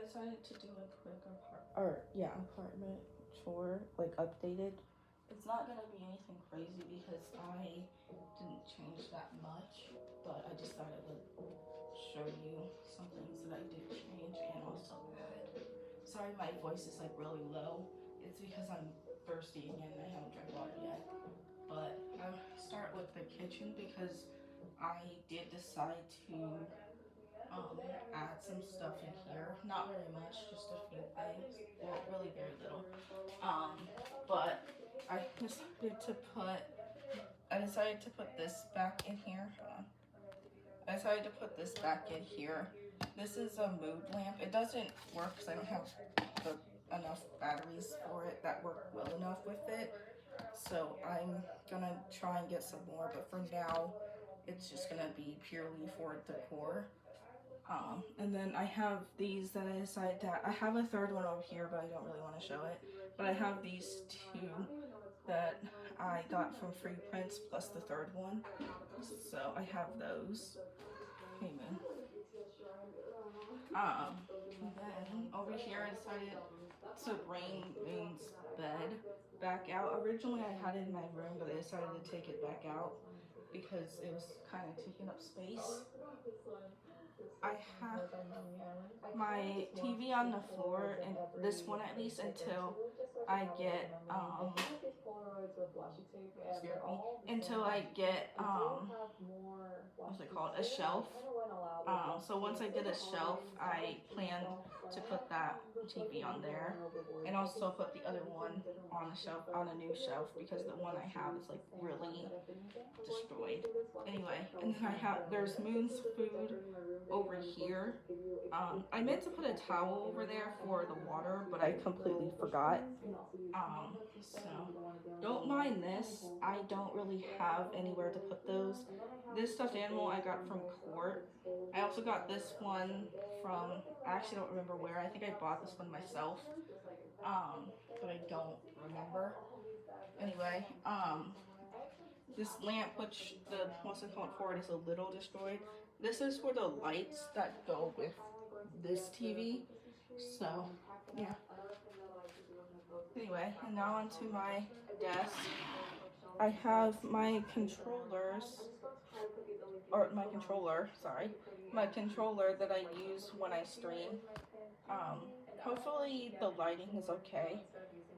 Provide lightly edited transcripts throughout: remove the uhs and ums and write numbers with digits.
decided to do a quick apartment tour, like updated. It's not gonna be anything crazy because I didn't change that much, but I just thought I would show you some things that I did change and also add. Sorry, my voice is like really low. It's because I'm thirsty again and I haven't drank water yet. But I'll start with the kitchen because I did decide to add some stuff in here. Not very much, just a few things. Well, really very little. But I decided to put this back in here. Hold on. I decided to put this back in here. This is a mood lamp. It doesn't work because I don't have enough batteries for it that work well enough with it. So I'm gonna try and get some more, but for now, it's just gonna be purely for decor. And then I have these that I decided that I have a third one over here, but I don't really want to show it. But I have these two that I got from Free Prints plus the third one. So I have those. Hey man. Then over here I decided to bring Moon's bed back out. Originally I had it in my room, but I decided to take it back out because it was kind of taking up space. I have my TV on the floor, and this one at least until I get scared me until I get what's it called, a shelf. So once I get a shelf, I plan to put that TV on there and also put the other one on a shelf, on a new shelf, because the one I have is like really destroyed. Anyway, and then there's Moon's food over here. I meant to put a towel over there for the water, but I completely forgot. So don't mind this. I don't really have anywhere to put those. This stuffed animal I got from Court. I also got this one from, I actually don't remember where. I think I bought this one myself. But I don't remember. Anyway, this lamp, which the what's it called for it, is a little destroyed. This is for the lights that go with this TV. So, yeah. Anyway, and now onto my desk. I have my controllers, or my controller, sorry, my controller that I use when I stream. Hopefully the lighting is okay.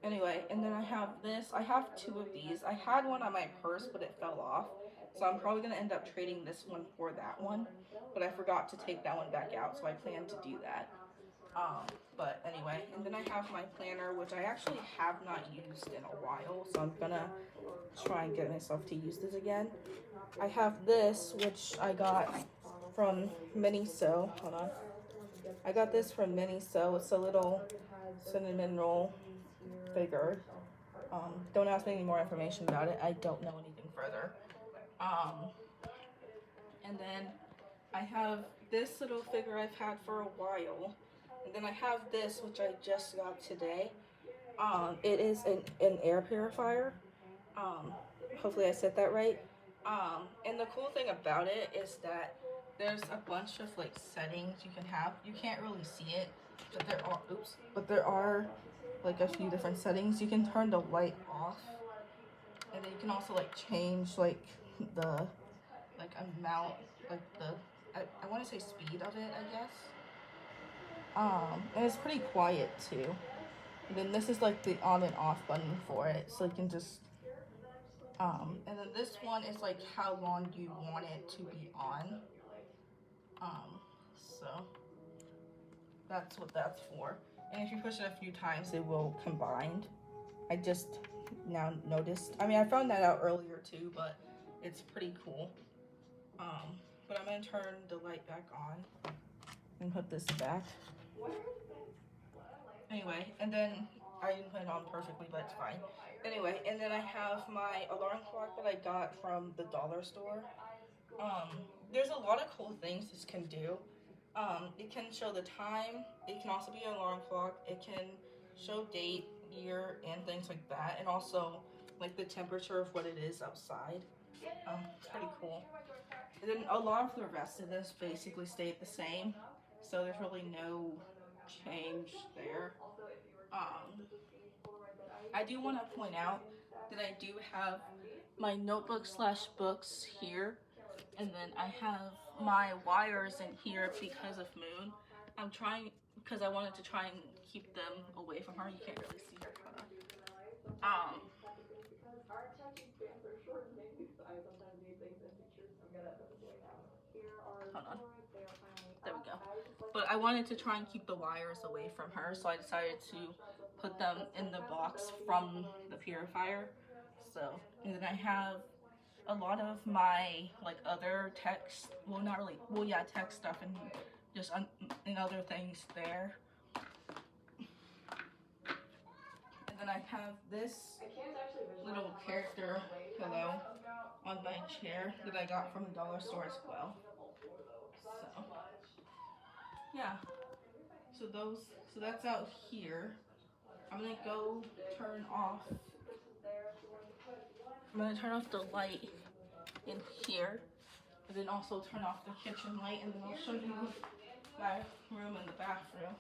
Anyway, and then I have this. I have two of these. I had one on my purse, but it fell off. So I'm probably going to end up trading this one for that one. But I forgot to take that one back out, so I plan to do that. But anyway, and then I have my planner, which I actually have not used in a while. So I'm going to try and get myself to use this again. I have this, which I got from Miniso. Hold on. I got this from Miniso. It's a little cinnamon roll figure. Don't ask me any more information about it. I don't know anything further. And then I have this little figure I've had for a while. And then I have this, which I just got today. It is an air purifier. Hopefully I said that right. And the cool thing about it is that there's a bunch of like settings you can have. You can't really see it, but there are like a few different settings. You can turn the light off, and then you can also like change like the amount, like I want to say speed of it, I guess. And it's pretty quiet too. And then this is like the on and off button for it, so you can just and then this one is like how long you want it to be on. So that's what that's for. And if you push it a few times, it will combine. I just now noticed. I mean, I found that out earlier too, but it's pretty cool. But I'm gonna turn the light back on and put this back. Anyway, and then I didn't put it on perfectly, but it's fine. Anyway, and then I have my alarm clock that I got from the dollar store. There's a lot of cool things this can do. It can show the time. It can also be an alarm clock. It can show date, year, and things like that, and also like the temperature of what it is outside. It's pretty cool. And then a lot of the rest of this basically stayed the same, so there's really no change. change there. I do want to point out that I do have my notebook slash books here, and then I have my wires in here because of Moon. I'm trying, because I wanted to try and keep them away from her. You can't really see her kind of. Hold on. There we go. But I wanted to try and keep the wires away from her, so I decided to put them in the box from the purifier. So, and then I have a lot of my like other text, well not really, well yeah, tech stuff and just and other things there. And then I have this little character pillow on my chair that I got from the dollar store as well. So yeah, so that's out here. I'm gonna go turn off, the light in here, and then also turn off the kitchen light, and then I'll show you my room and the bathroom.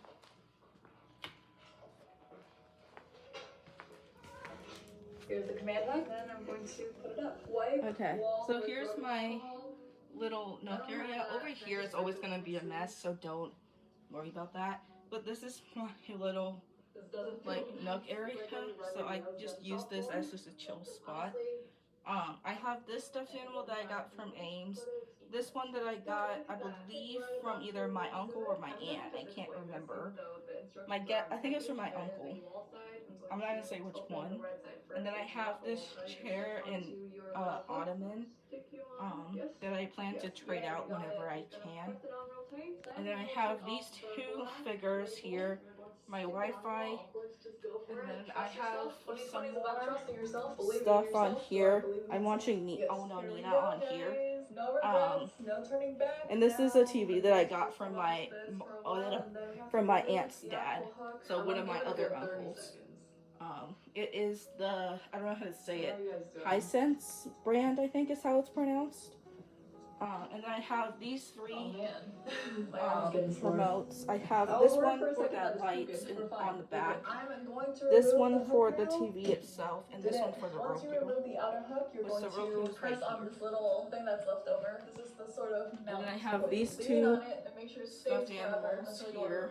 Here's the command hook, and I'm going to put it up. Wipe. Okay, so here's my little nook area. Over here is always gonna be a mess, so don't worry about that. But this is my little like nook area, so I just use this as just a chill spot. I have this stuffed animal that I got from Ames. This one that I got, I believe, from either my uncle or my aunt. I can't remember. I think it's from my uncle. I'm not gonna say which one. And then I have this chair and ottoman that I plan to trade out whenever I can. And then I have these two figures here, my Wi-Fi, and then I have some more stuff on here. I'm watching Nina on here. And this is a TV that I got from my aunt's dad, so one of my other uncles. It is the, I don't know how to say it, Hisense brand, I think is how it's pronounced. And then I have these three remotes. I have this one for the lights on the back, this one for the TV itself, and this one for the Roku. Once you remove the outer hook, you're going to press on this little thing that's left over. This is the sort of mount. And then I have these two stuffed animals here.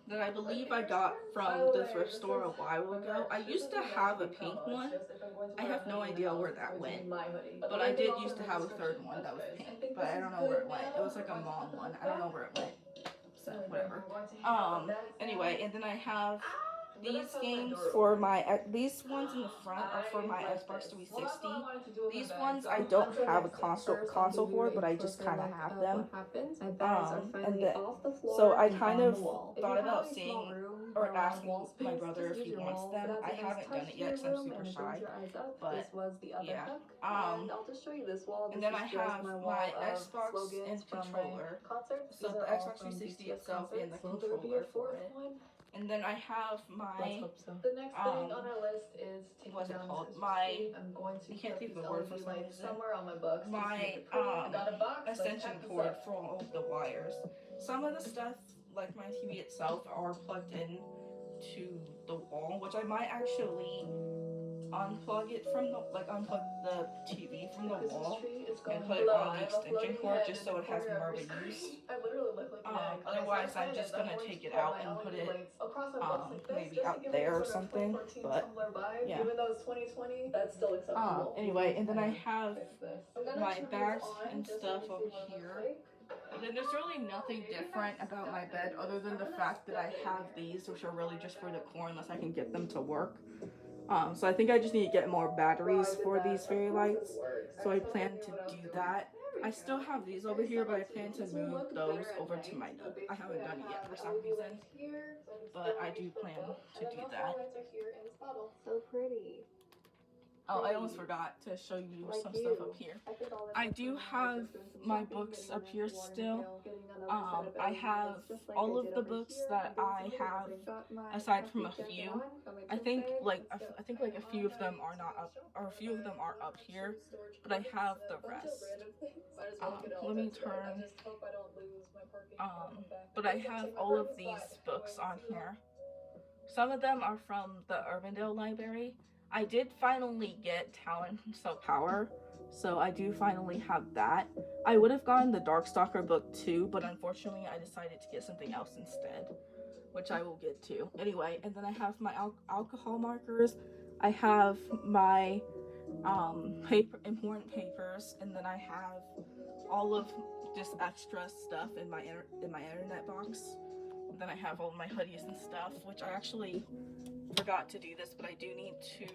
That I believe I got from the thrift store a while ago. I used to have a pink one. I have no idea where that went. But I did used to have a third one that was pink, but I don't know where it went. It was like a mom one. I don't know where it went. So whatever. Anyway, and then I have these games for these ones in the front are for my Xbox 360. These ones I don't have a console for, but I just kind of have them. So I kind of thought about seeing or asking my brother if he wants them. I haven't done it yet because I'm super shy. But yeah. And then I have my Xbox and controller. So the Xbox 360 itself and the controller for it. And then I have my, the next thing on our list is what's it called? My, I can't think of the word for some reason. Somewhere on my books. My extension cord for all of the wires. Some of the stuff, like my TV itself, are plugged in to the wall, which I might actually unplug the TV from the wall and put it on the extension cord just so it has more of a use. Otherwise, I'm just gonna take it out and put it maybe out there or something. But yeah. Even though it's 2020, that's still acceptable. Anyway, and then I have my bags and stuff over here. And then there's really nothing different about my bed other than the fact that I have these, which are really just for decor unless I can get them to work. So I think I just need to get more batteries for these fairy lights. So I plan to do that. I still have these over here, but I plan to move those over to my nook. I haven't done it yet for some reason, but I do plan to do that. So pretty. Oh, I almost forgot to show you some stuff up here. I do have my books up here still. I have all of the books that I have, aside from a few. I think like a few of them are not up, or a few of them are up here, but I have the rest. Let me turn. But I have all of these books on here. Some of them are from the Urbandale Library. I did finally get Talent So Power, so I do finally have that. I would have gotten the Darkstalker book too, but unfortunately I decided to get something else instead, which I will get to. Anyway, and then I have my alcohol markers. I have my important papers, and then I have all of just extra stuff in my internet box. And then I have all my hoodies and stuff, which I actually forgot to do this, but I do need to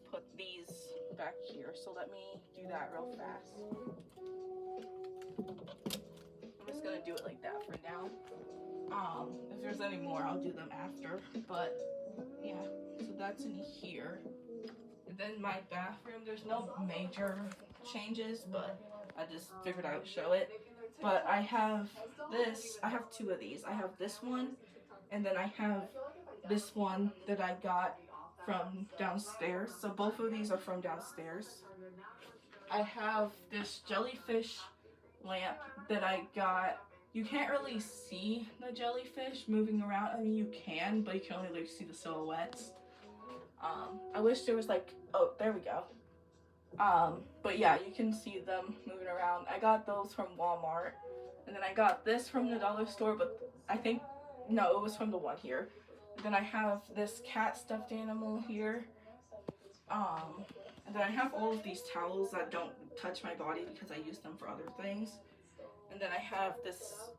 put these back here. So let me do that real fast. I'm just gonna do it like that for now. If there's any more, I'll do them after. But yeah, so that's in here. And then my bathroom, there's no major changes, but I just figured I would show it. But I have this, I have two of these. I have this one, and then I have this one that I got from downstairs. So both of these are from downstairs. I have this jellyfish lamp that I got. You can't really see the jellyfish moving around. I mean, you can, but you can only like see the silhouettes. I wish there was like, oh, there we go. But yeah, you can see them moving around. I got those from Walmart, and then I got this from the dollar store, but I think, no, it was from the one here. And then I have this cat stuffed animal here. And then I have all of these towels that don't touch my body because I use them for other things. And then I have this,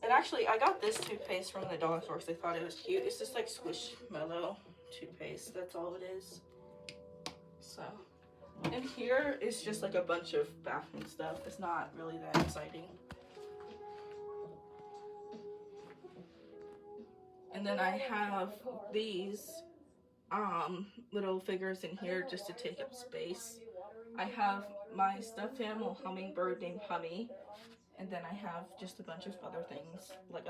and actually I got this toothpaste from the dollar store because I thought it was cute. It's just like Squishmallow toothpaste, that's all it is. So, and here is just like a bunch of bathroom stuff. It's not really that exciting. And then I have these little figures in here just to take up space. I have my stuffed animal hummingbird named Hummy, and then I have just a bunch of other things, like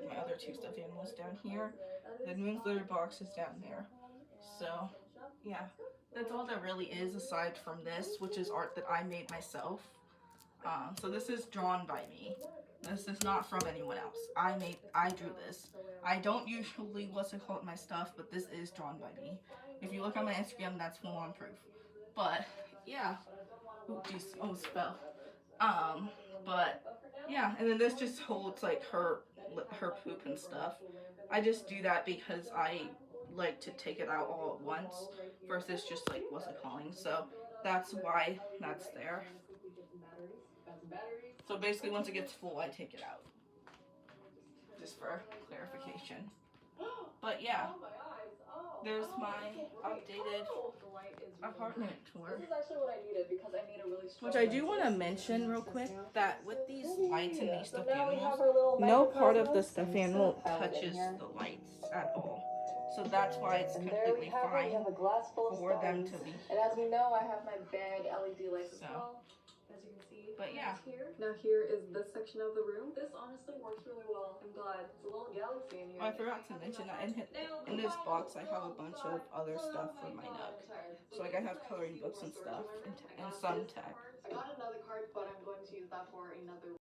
my other two stuffed animals down here. The Moon's litter box is down there. So yeah, that's all there really is aside from this, which is art that I made myself. So this is drawn by me. This is not from anyone else. I drew this. I don't usually my stuff, but this is drawn by me. If you look on my Instagram, that's full on proof. But yeah, oh geez, almost fell. But yeah, and then this just holds like her poop and stuff. I just do that because I like to take it out all at once versus just like so that's why that's there. So basically once it gets full I take it out, just for clarification. But yeah, there's my updated apartment tour. This is actually what I needed because I need a really strong. Which I do want to mention real quick that with these lights and these stuffed animals, no part of the stuffed animal touches the lights at all. So that's why it's completely fine for them to be. And as we know, I have my bag LED lights as well. As you can see. But yeah. Now here is this section of the room. This honestly works really well. I'm glad. It's a little galaxy in here. Oh, I forgot to mention that in this box I have a bunch of other stuff for my Nook. So like I have coloring books and stuff and some tech. I got another card, but I'm going to use that for another